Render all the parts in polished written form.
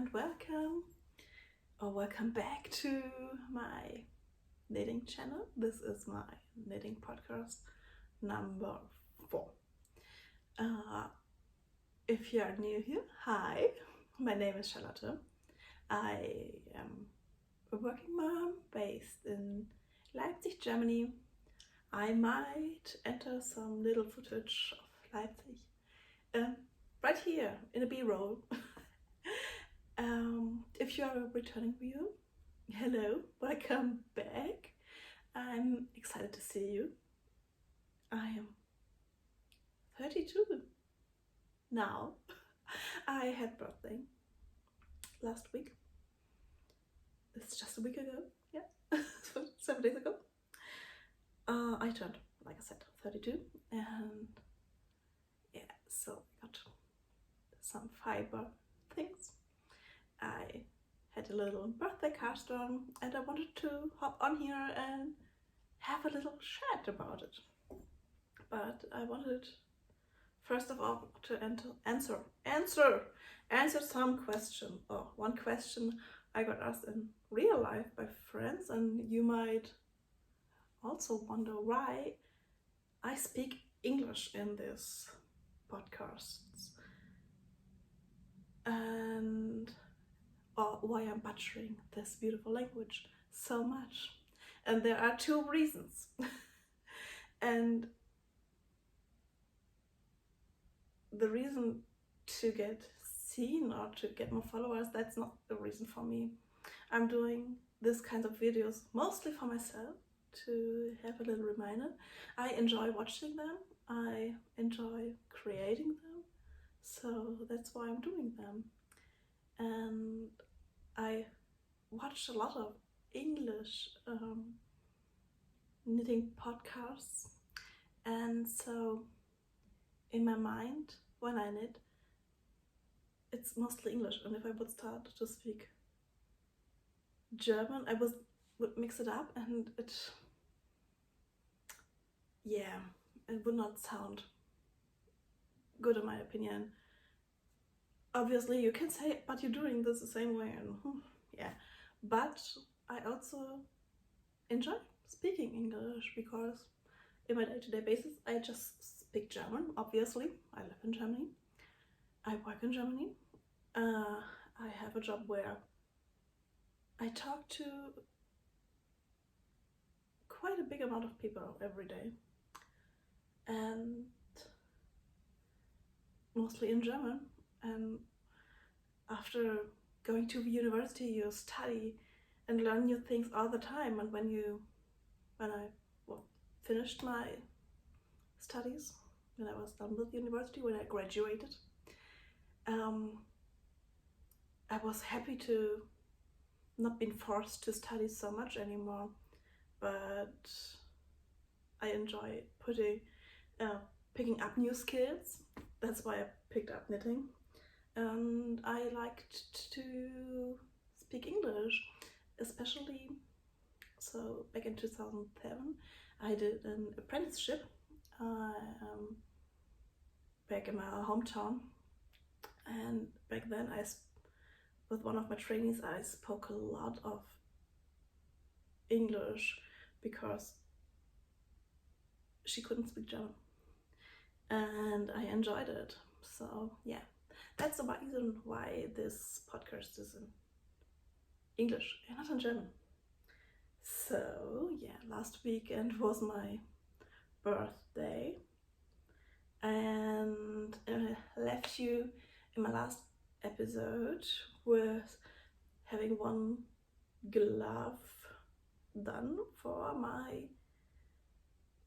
and welcome back to my knitting channel. This is my knitting podcast number 4. If you are new here, hi, my name is Charlotte. I am a working mom based in Leipzig, Germany. I might enter some little footage of Leipzig right here in a B-roll. If you are a returning viewer, hello, welcome back. I'm excited to see you. I am 32 now. I had birthday last week. It's just a week ago, yeah, 7 days ago. I turned, like I said, 32, and yeah, so I got some fiber things. I had a little birthday card done, and I wanted to hop on here and have a little chat about it. But I wanted, first of all, to answer some question, or one question I got asked in real life by friends, and you might also wonder why I speak English in this podcasts, and or why I'm butchering this beautiful language so much. And there are 2 reasons. And the reason to get seen or to get more followers, that's not the reason for me. I'm doing this kind of videos mostly for myself, to have a little reminder. I enjoy watching them, I enjoy creating them, so that's why I'm doing them. And I watch a lot of English knitting podcasts, and so in my mind, when I knit, it's mostly English. And if I would start to speak German, I would mix it up, and it would not sound good in my opinion. Obviously you can say, but you're doing this the same way, and yeah, but I also enjoy speaking English because in my day-to-day basis I just speak German. Obviously, I live in Germany, I work in Germany, I have a job where I talk to quite a big amount of people every day, and mostly in German. And after going to the university, you study and learn new things all the time. And when I finished my studies, when I was done with university, when I graduated, I was happy to not being forced to study so much anymore, but I enjoy picking up new skills. That's why I picked up knitting, and I liked to speak English, especially. So back in 2007, I did an apprenticeship back in my hometown, and back then with one of my trainees, I spoke a lot of English because she couldn't speak German, and I enjoyed it. So yeah, that's the reason why this podcast is in English and not in German. So yeah, last weekend was my birthday, and I left you in my last episode with having one glove done for my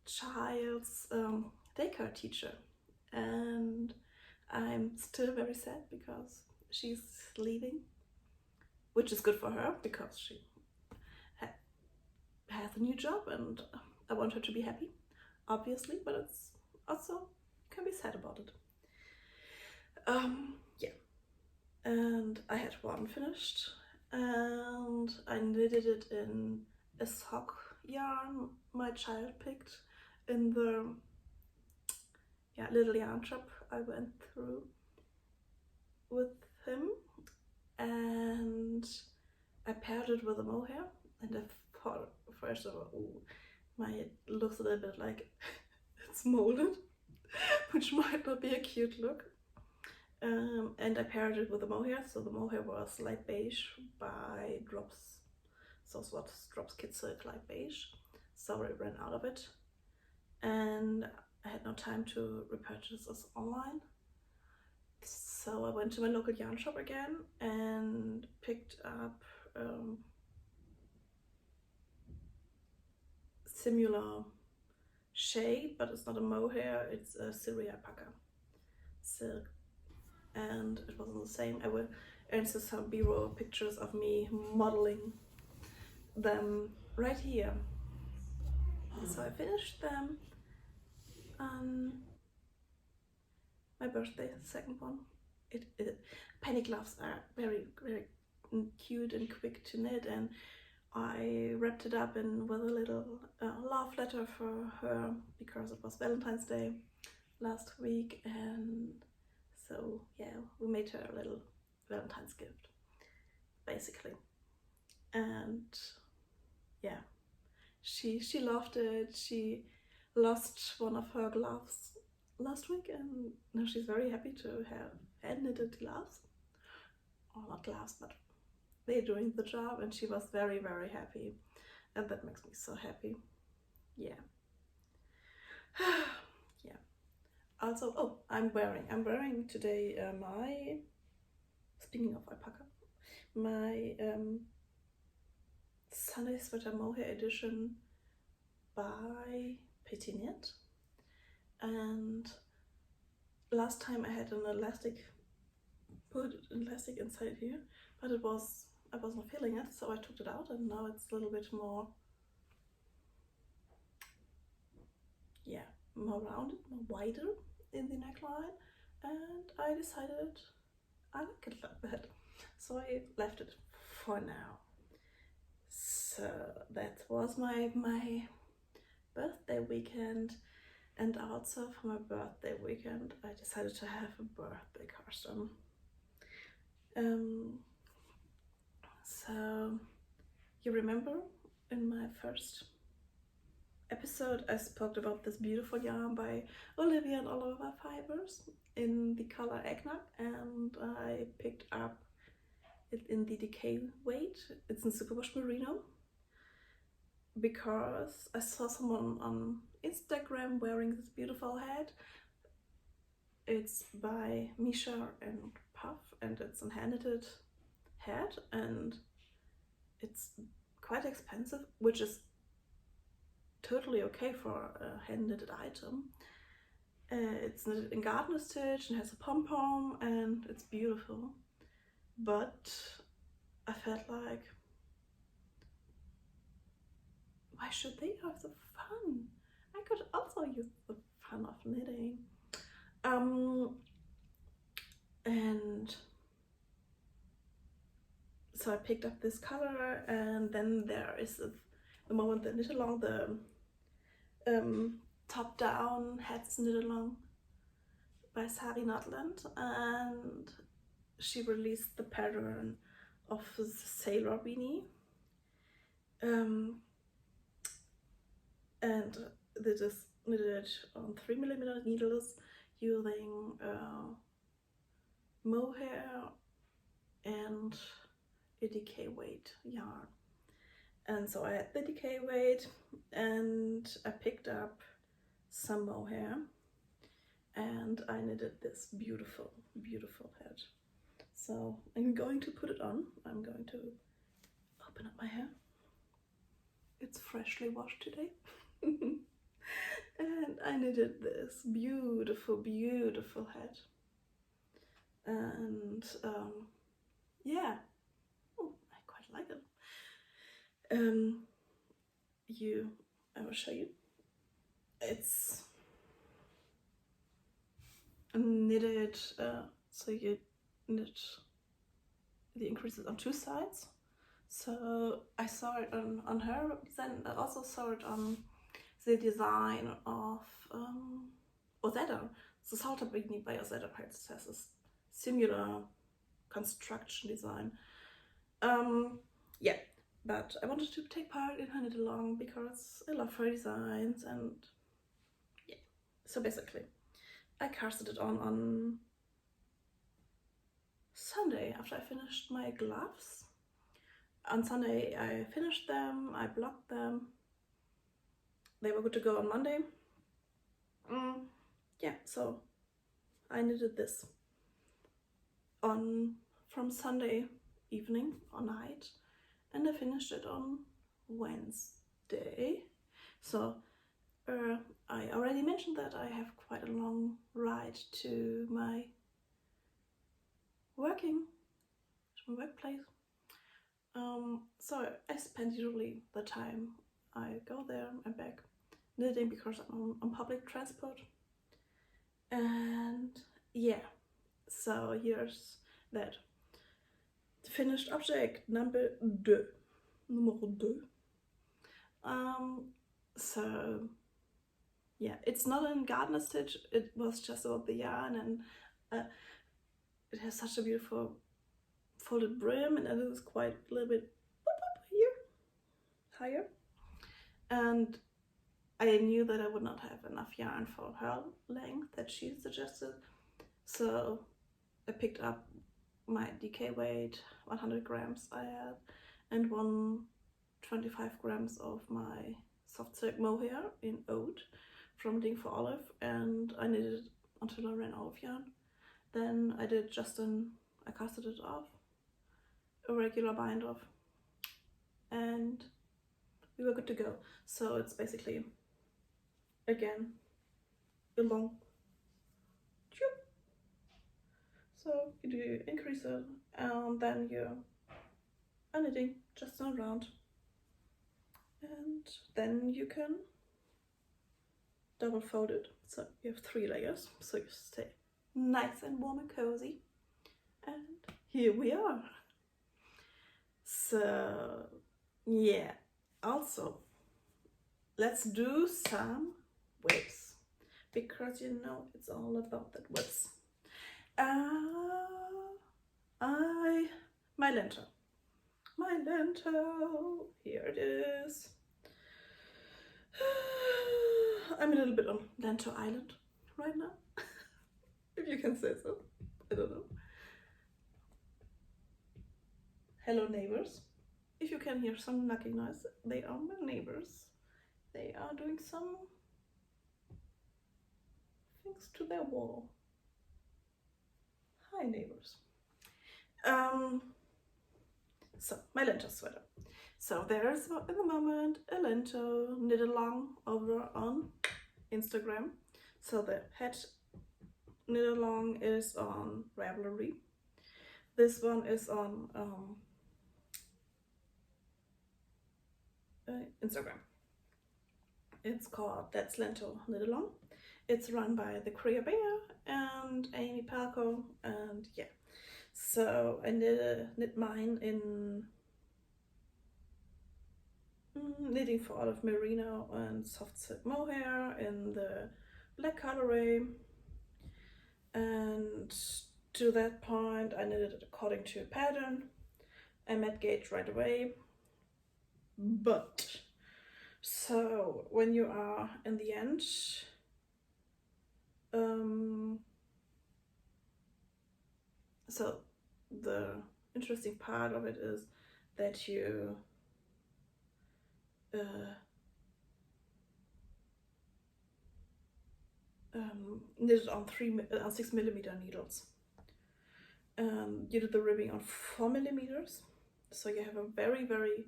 child's daycare teacher, and I'm still very sad because she's leaving, which is good for her because she has a new job, and I want her to be happy, obviously, but it's also can be sad about it. Yeah, and I had one finished, and I knitted it in a sock yarn my child picked in the little yarn shop I went through with him, and I paired it with a mohair, and I thought first of all, ooh, it looks a little bit like it's molded, which might not be a cute look. And I paired it with a mohair, so the mohair was light beige by Drops. So it's what Drops Kid Silk light beige. So I ran out of it, and I had no time to repurchase this online. So I went to my local yarn shop again and picked up similar shade, but it's not a mohair, it's a Syria alpaca silk, and it wasn't the same. I will answer some B-roll pictures of me modeling them right here. So I finished them on my birthday, the second one. Penny gloves are very, very cute and quick to knit, and I wrapped it up in with a little love letter for her because it was Valentine's Day last week, and so yeah, we made her a little Valentine's gift, basically. And yeah, she loved it. She lost one of her gloves last week, and now she's very happy to have hand knitted gloves, or not gloves, but they're doing the job, and she was very, very happy, and that makes me so happy. Yeah. Yeah. Also, oh, I'm wearing today my, speaking of alpaca, my Sunday Sweater Mohair edition by Totteknits. And last time I had an elastic, put an elastic inside here, but I was not feeling it, so I took it out, and now it's a little bit more, yeah, more rounded, more wider in the neckline, and I decided I like it like that, so I left it for now. So that was my birthday weekend, and also for my birthday weekend I decided to have a birthday custom. So you remember in my first episode I spoke about this beautiful yarn by Olivia and Oliver Fibers in the color Eggnog, and I picked up it in the decay weight. It's in Superwash Merino because I saw someone on Instagram wearing this beautiful hat. It's by Misha and Puff, and it's a hand-knitted hat, and it's quite expensive, which is totally okay for a hand-knitted item. It's knitted in gardener stitch and has a pom-pom, and it's beautiful, but I felt like, why should they have the fun? I could also use the fun of knitting. And so I picked up this color, and then there is the moment that knit along the top down hats knit along by Sari Notland, and she released the pattern of the sailor beanie, and they just knitted on 3mm needles using mohair and a decay weight yarn. And so I had the decay weight, and I picked up some mohair, and I knitted this beautiful, beautiful hat. So I'm going to put it on. I'm going to open up my hair. It's freshly washed today. And I knitted this beautiful, beautiful hat. And yeah, oh, I quite like it. I will show you. It's knitted, so you knit the increases on two sides. So I saw it on her design. I also saw it on the design of Ozetta. The Salter beanie by Ozetta has a similar construction design. Yeah, but I wanted to take part in her knit along because I love her designs, and yeah. So basically, I casted it on Sunday after I finished my gloves. On Sunday I finished them, I blocked them. They were good to go on Monday. Yeah, so I knitted this from Sunday evening or night, and I finished it on Wednesday. So I already mentioned that I have quite a long ride to my workplace. So I spend usually the time I go there and back knitting because I'm on public transport. And yeah, so here's that. The finished object number 2. So yeah, it's not in gardener stitch, it was just about the yarn, and it has such a beautiful folded brim, and it is quite a little bit here, higher. And I knew that I would not have enough yarn for her length that she suggested, so I picked up my DK weight, 100 grams I had, and 125 grams of my soft silk mohair in oat from Ding for Olive, and I knitted until I ran out of yarn. Then I did I casted it off, a regular bind off, and we were good to go. So it's basically, again, a long tube. So you do increase it, and then you are knitting just around, and then you can double fold it. So you have 3 layers, so you stay nice and warm and cozy. And here we are. So yeah, also let's do some waves, because you know it's all about that waves. My lentil, here it is. I'm a little bit on Lentil Island right now, if you can say so. I don't know. Hello neighbors. If you can hear some knocking noise, they are my neighbors. They are doing some things to their wall. Hi neighbors. So my lentil sweater. So there's at the moment a lentil knit along over on Instagram. So the head knit along is on Ravelry. This one is on Instagram. It's called That's Lentil Knit Along. It's run by the Korea Bear and Amy Palco, and yeah. So I knit mine in knitting for Olive Merino and soft silk mohair in the black colorway, and to that point I knitted it according to a pattern. I met gauge right away, but so when you are in the end, so the interesting part of it is that you knit it on 6mm needles. You did the ribbing on 4mm, so you have a very, very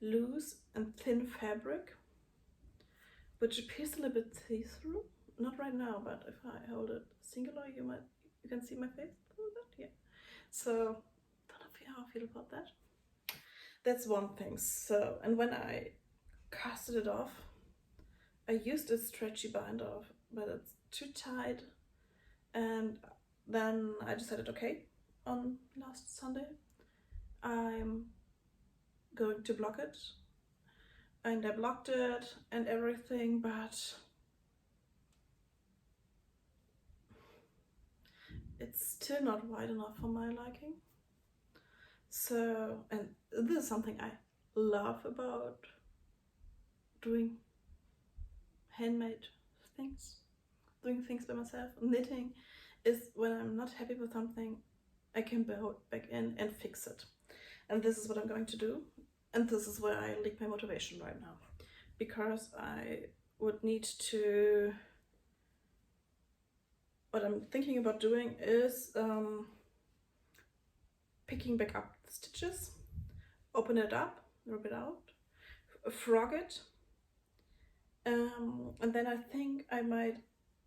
loose and thin fabric, which appears a little bit see-through. Not right now, but if I hold it singular, you can see my face through that. Yeah. So don't know how I feel about that. That's one thing. So, and when I casted it off, I used a stretchy bind off, but it's too tight, and then I decided, okay, on last Sunday I'm going to block it, and I blocked it and everything, but it's still not wide enough for my liking. So, and this is something I love about doing handmade things, doing things by myself. Knitting is when I'm not happy with something, I can go back in and fix it. And this is what I'm going to do. And this is where I leak my motivation right now. Because I would need to... What I'm thinking about doing is picking back up the stitches, open it up, rip it out, frog it. And then I think I might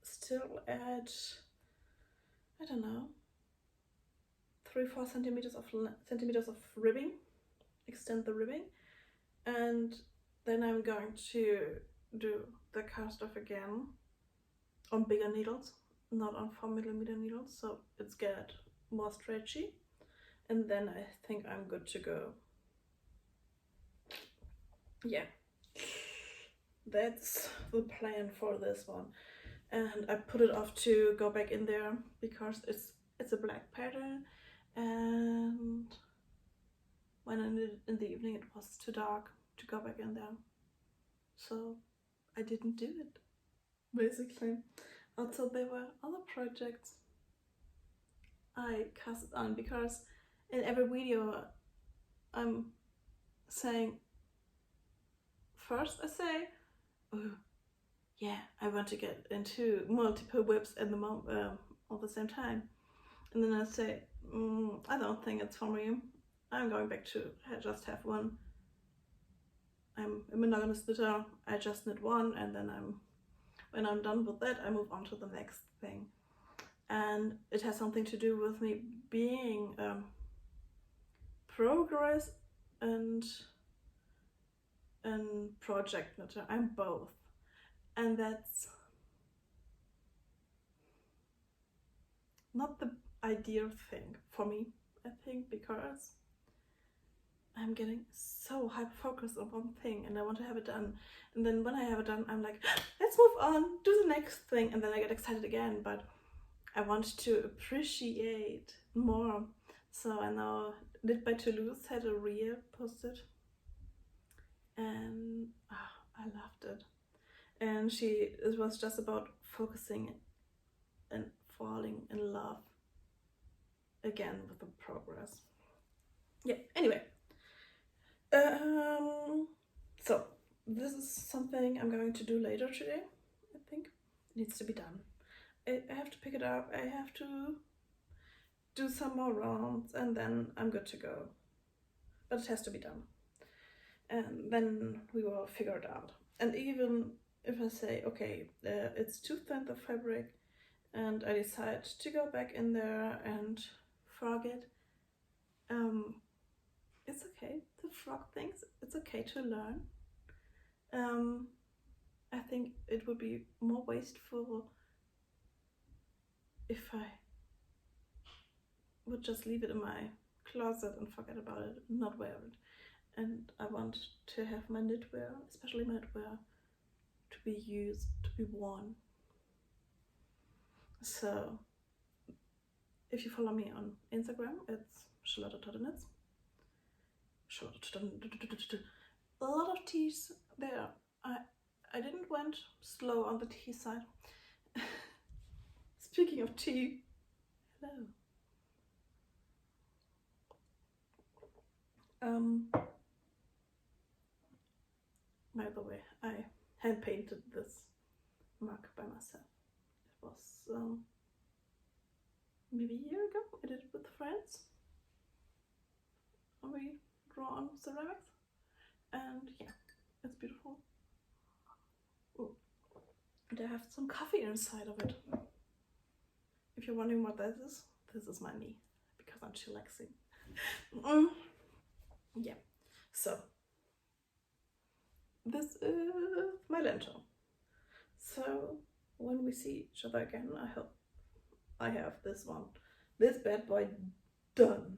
still add, I don't know, 3-4 centimeters of ribbing, extend the ribbing, and then I'm going to do the cast off again on bigger needles, not on 4mm needles, so it's get more stretchy, and then I think I'm good to go. Yeah, that's the plan for this one. And I put it off to go back in there because it's a black pattern, and when I knit it in the evening it was too dark to go back in there, so I didn't do it, basically. Also, there were other projects I cast on, because in every video I'm saying, first I say, oh yeah, I want to get into multiple whips at the same time, and then I say, I don't think it's for me, I'm going back to just have one. I'm a monogamous knitter, I just knit one, and then when I'm done with that, I move on to the next thing. And it has something to do with me being progress and project knitter. I'm both, and that's not the ideal thing for me, I think, because I'm getting so hyper-focused on one thing and I want to have it done. And then when I have it done, I'm like, let's move on, do the next thing. And then I get excited again, but I want to appreciate more. So I know Knit by Toulouse had a reel posted, and I loved it. And it was just about focusing and falling in love again with the progress. Yeah, anyway. So this is something I'm going to do later today, I think. It needs to be done. I have to pick it up, I have to do some more rounds, and then I'm good to go. But it has to be done. And then we will figure it out. And even if I say, okay, it's too thin, the fabric, and I decide to go back in there and frog it, it's okay to frog things, it's okay to learn. I think it would be more wasteful if I would just leave it in my closet and forget about it, not wear it. And I want to have my knitwear, especially my knitwear, to be used, to be worn. So if you follow me on Instagram, it's Totteknits. A lot of T's there. I didn't went slow on the T side. Speaking of tea, hello. By the way, I hand painted this mug by myself. It was maybe a year ago. I did it with friends. And we draw on ceramics, and yeah, it's beautiful. Ooh. And I have some coffee inside of it. If you're wondering what that is, this is my knee, because I'm chillaxing. Yeah, so this is my lantern. So when we see each other again, I hope I have this bad boy done.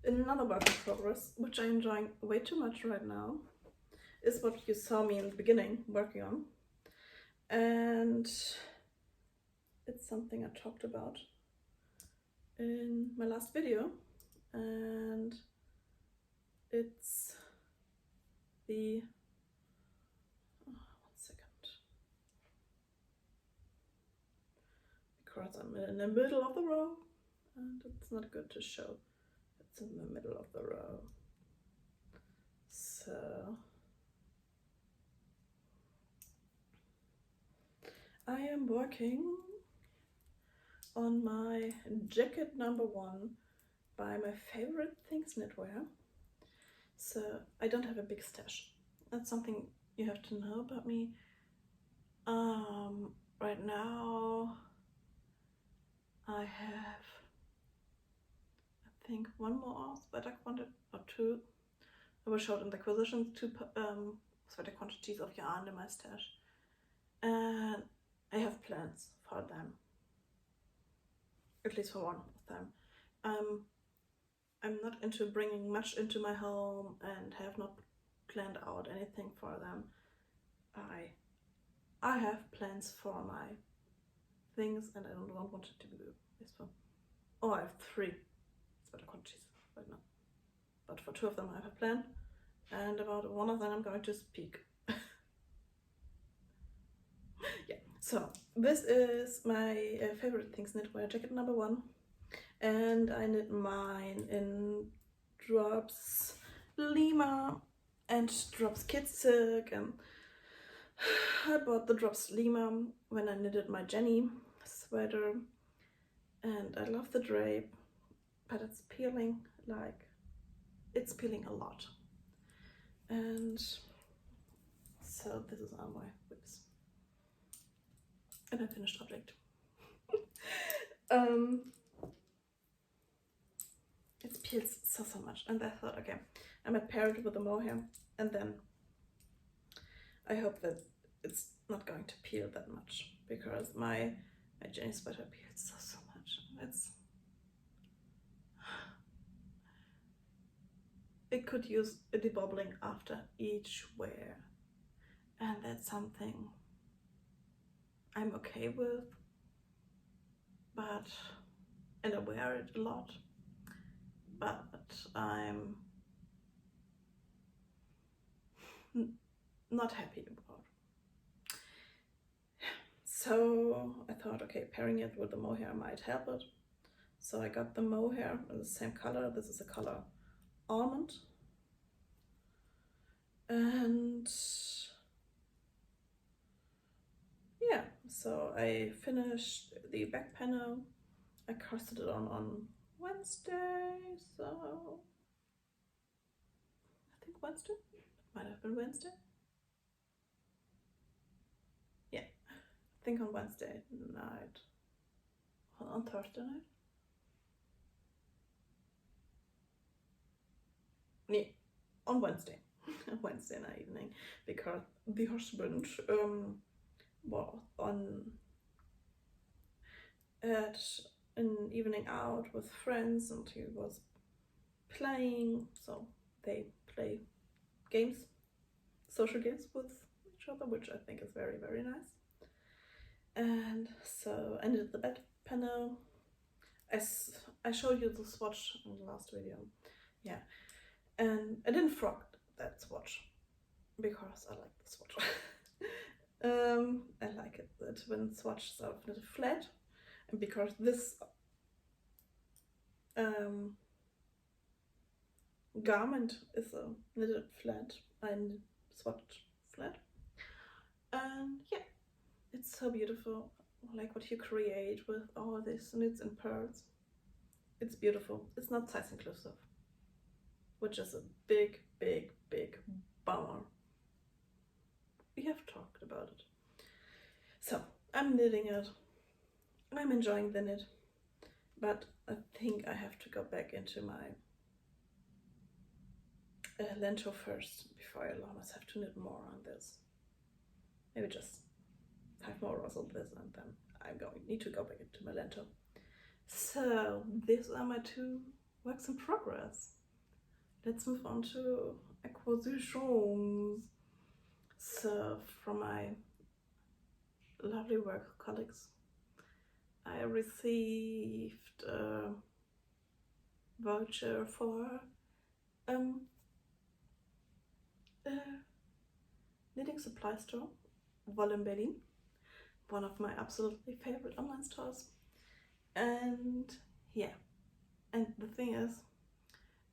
Another work in progress, which I'm enjoying way too much right now, is what you saw me in the beginning working on. And it's something I talked about in my last video, and it's the, one second, because I'm in the middle of the row and it's not good to show it's in the middle of the row. So I am working on my jacket number 1 by my favorite things knitwear. So I don't have a big stash. That's something you have to know about me. Right now I have, I think, 1 more sweater quantity, or 2. I will show it in the acquisitions, 2 sweater quantities of yarn in my stash. And I have plans for them. At least for one of them. I'm not into bringing much into my home and have not planned out anything for them. I have plans for my things and I don't want it to be this one. Oh, I have 3 sweater quantities right now. But for 2 of them I have a plan, and about 1 of them I'm going to speak. Yeah, so this is my favorite things knitwear jacket number 1. And I knit mine in drops Lima and drops Kid Silk, and I bought the drops Lima when I knitted my Jenny sweater, and I love the drape, but it's peeling, like, it's peeling a lot. And so this is on my whips. And a finished object. It peels so much, and I thought, okay, I might pair it with a mohair, and then I hope that it's not going to peel that much, because my Jenny sweater peels so much. It could use a debobbling after each wear, and that's something I'm okay with, and I wear it a lot, but I'm not happy about. So I thought, okay, pairing it with the mohair might help it. So I got the mohair in the same color. This is the color Almond. And yeah, so I finished the back panel. I casted it on Wednesday, so I think Wednesday, might have been Wednesday. Yeah, I think on Wednesday night, on Thursday night. Yeah, on Wednesday, Wednesday night evening, because the husband was at an evening out with friends, and he was playing, so they play games, social games with each other, which I think is very, very nice. And so I knitted the back panel. I showed you the swatch in the last video, yeah, and I didn't frog that swatch because I like the swatch. I like it that when swatches are knitted flat, and because this garment is a knitted flat, I swatched flat, and yeah, it's so beautiful. Like what you create with all this knits and pearls, it's beautiful. It's not size inclusive, which is a big bummer. We have talked about it. So I'm knitting it, I'm enjoying the knit, but I think I have to go back into my lento first before I allow myself to knit more on this. Maybe just 5 more rows of this, and then I'm need to go back into my lento. So these are my 2 works in progress. Let's move on to acquisitions. So from my lovely work colleagues, I received a voucher for a knitting supply store, Wolle in Berlin, one of my absolutely favorite online stores. And yeah, and the thing is,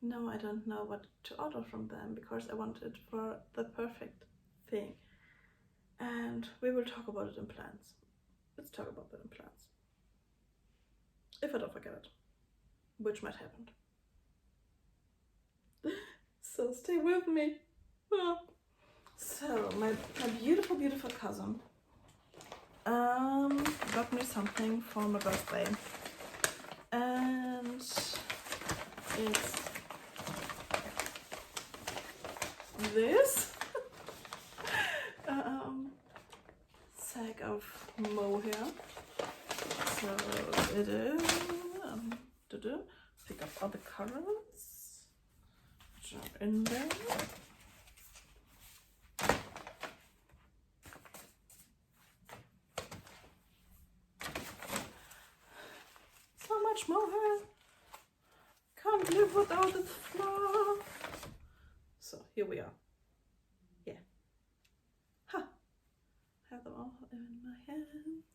no, I don't know what to order from them because I want it for the perfect thing. And we will talk about it in plans. Let's talk about that in plans. If I don't forget it, which might happen. So stay with me. Oh. So my beautiful, beautiful cousin got me something for my birthday. And it's this sack of mohair. So it is pick up all the colors which are in there. So much mohair. Can't live without its flower. So here we are. Yeah. Ha! Have them all in my hands.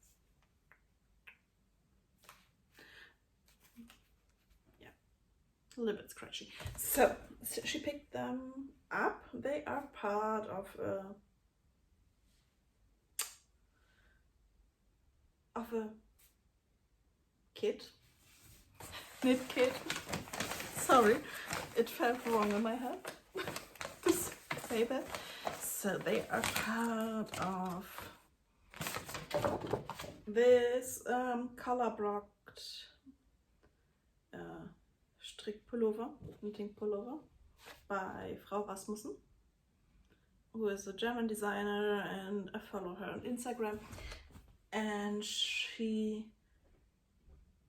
Yeah. A little bit scratchy. So she picked them up. They are part of a kit. Knit kit. Sorry, it felt wrong in my head to say that. So they are part of this color blocked Strickpullover, knitting pullover by Frau Rasmussen, who is a German designer, and I follow her on Instagram. And she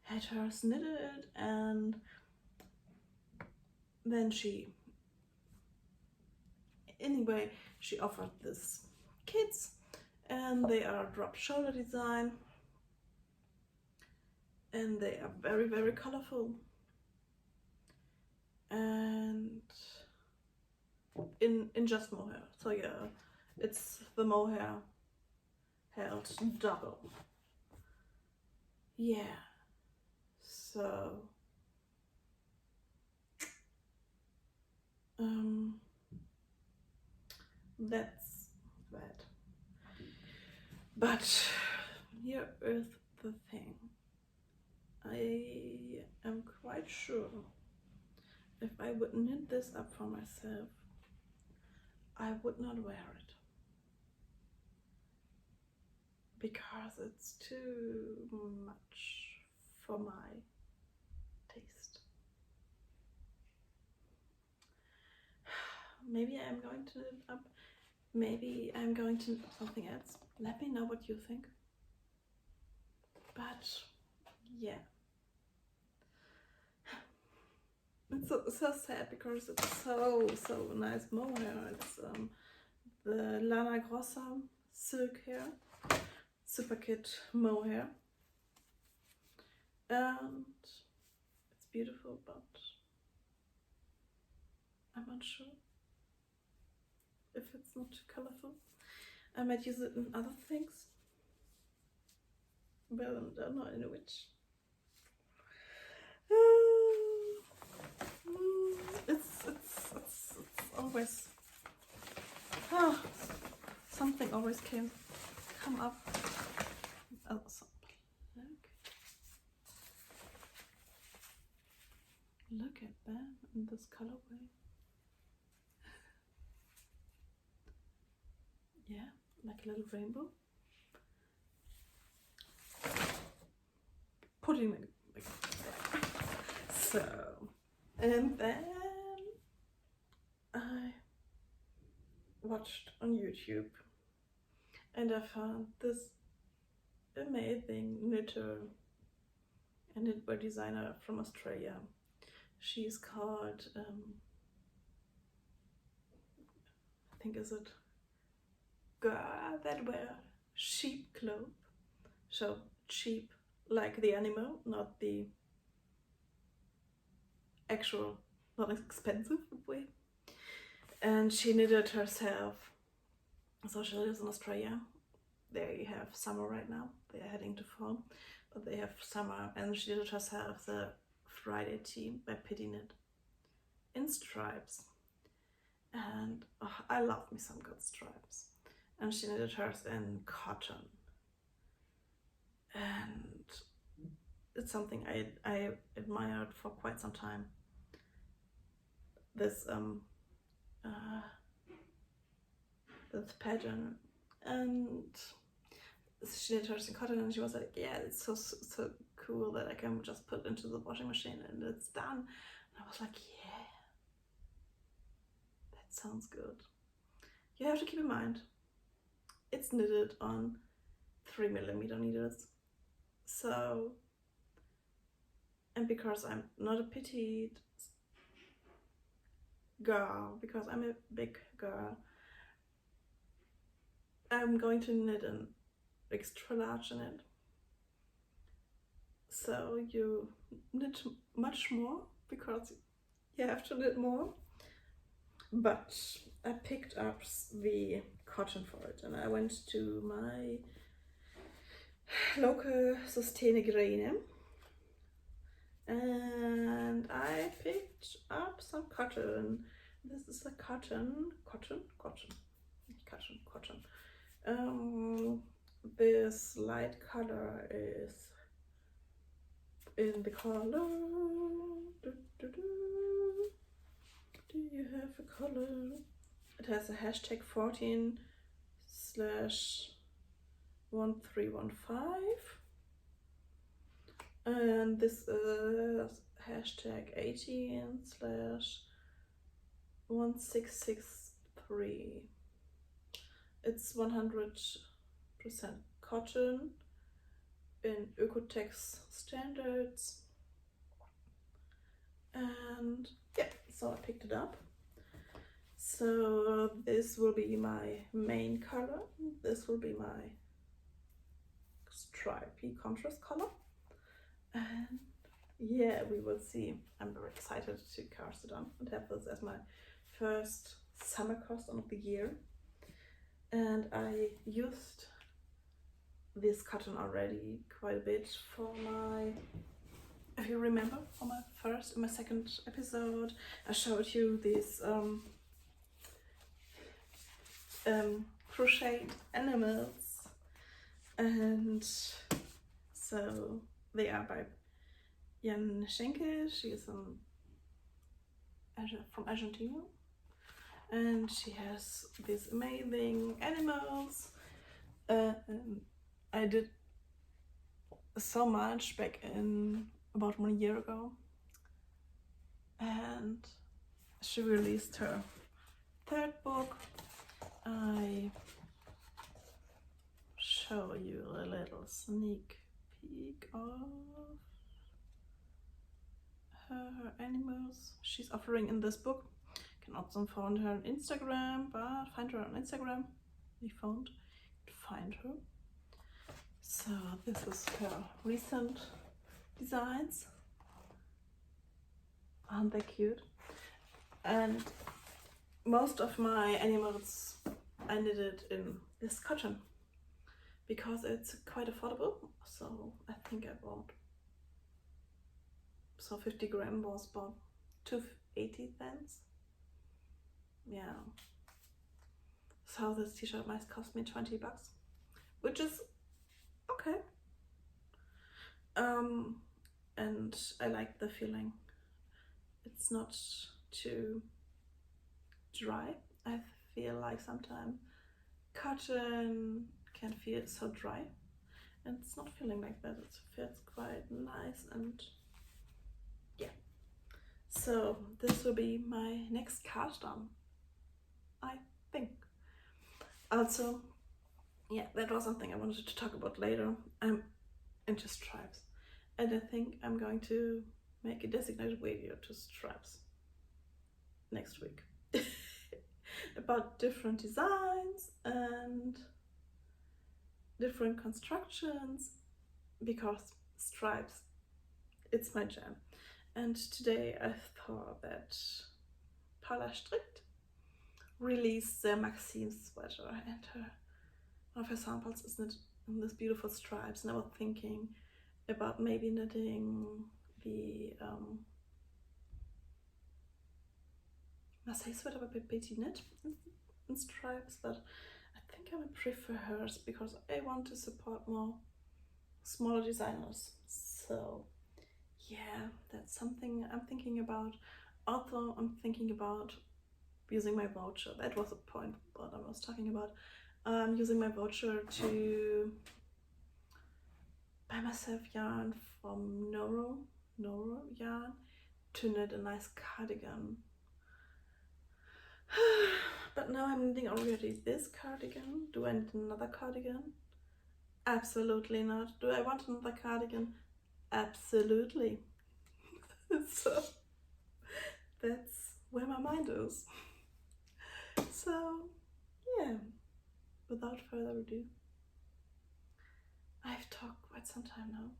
had hers knitted, and then she offered this kits, and they are drop shoulder design, and they are very, very colorful, and in just mohair. So yeah, it's the mohair held double. Yeah, so that's that. But here is the thing. I am quite sure if I would knit this up for myself, I would not wear it. Because it's too much for my taste. Maybe I'm going to knit up. Maybe I'm going to knit up something else. Let me know what you think. But yeah, it's so sad because it's so nice mohair. It's the Lana Grossa silk hair, super kit mohair, and it's beautiful, but I'm not sure if it's not too colorful. I might use it in other things, but I don't know in which. It's always something always come up. Oh, look at that in this colorway. Yeah, like a little rainbow. Putting it like so, and then I watched on YouTube and I found this amazing knitter and knitwear designer from Australia. She's called I think is it Girl That Wear Sheep Clothes. So cheap like the animal, not the actual, not expensive way. And she knitted herself. So she lives in Australia. They have summer right now. They are heading to fall, but they have summer. And she knitted herself the Friday tee by Knit in stripes. And I love me some good stripes. And she knitted hers in cotton. And it's something I admired for quite some time. This pattern, and she knitted hers in cotton, and she was like, yeah, it's so cool that I can just put it into the washing machine and it's done. And I was like, yeah, that sounds good. You have to keep in mind, it's knitted on 3mm needles. So, and because I'm not a petite girl, because I'm a big girl, I'm going to knit an extra large in it. So you knit much more because you have to knit more. But I picked up the cotton for it, and I went to my local Totteknits and I picked up some cotton. This is a cotton. This light color is in the color. Do you have a color? It has a hashtag 14/1315. And this is hashtag 18/1663. It's 100% cotton in Oekotex standards. And yeah, so I picked it up. So this will be my main color. This will be my stripy contrast color. And yeah, we will see. I'm very excited to cast it on and have this as my first summer cast on of the year. And I used this cotton already quite a bit for my, if you remember, for my first and my second episode, I showed you these crocheted animals, and so they are by Jan Schenke. She is from Argentina, and she has these amazing animals. I did so much back in about 1 year ago, and she released her third book. I show you a little sneak peek of her animals she's offering in this book. You can also find her on Instagram, but find her on Instagram. We found find her. So this is her recent designs. Aren't they cute? And most of my animals I knitted in this cotton because it's quite affordable. So I think I bought, so 50 gram was about 280 cents. Yeah. So this t-shirt might cost me 20 bucks, which is okay. And I like the feeling. It's not too dry. I feel like sometimes cotton can feel so dry, and it's not feeling like that. It feels quite nice, and yeah. So this will be my next cast on, I think. Also, yeah, that was something I wanted to talk about later. I'm into stripes, and I think I'm going to make a designated video to stripes next week about different designs and different constructions, because stripes. It's my jam. And today I thought that Paula Strikt released the Maxine sweater, and one of her samples is knit in this beautiful stripes, and I was thinking about maybe knitting the Marseille sweater by Totteknits in stripes, but I think I would prefer hers because I want to support more smaller designers. So yeah, that's something I'm thinking about. Also, I'm thinking about using my voucher. That was the point what I was talking about. Using my voucher to buy myself yarn from no.1 yarn to knit a nice cardigan. But now I'm knitting already this cardigan. Do I need another cardigan? Absolutely not. Do I want another cardigan? Absolutely. So that's where my mind is. So yeah, without further ado, I've talked quite some time now,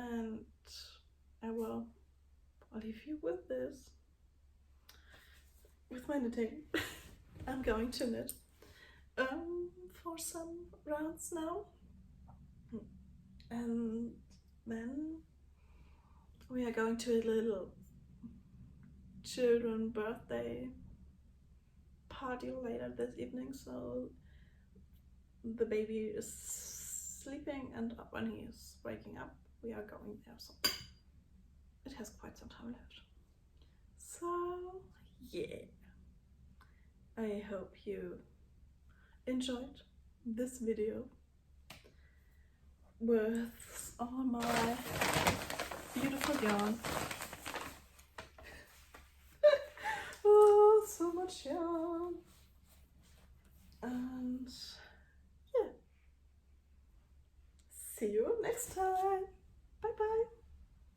and I will leave you with this. With my knitting, I'm going to knit for some rounds now, and then we are going to a little children birthday party later this evening, so the baby is sleeping, and when he is waking up we are going there, so it has quite some time left. So yeah, I hope you enjoyed this video with all my beautiful yarn. Oh, so much yarn. And yeah, see you next time.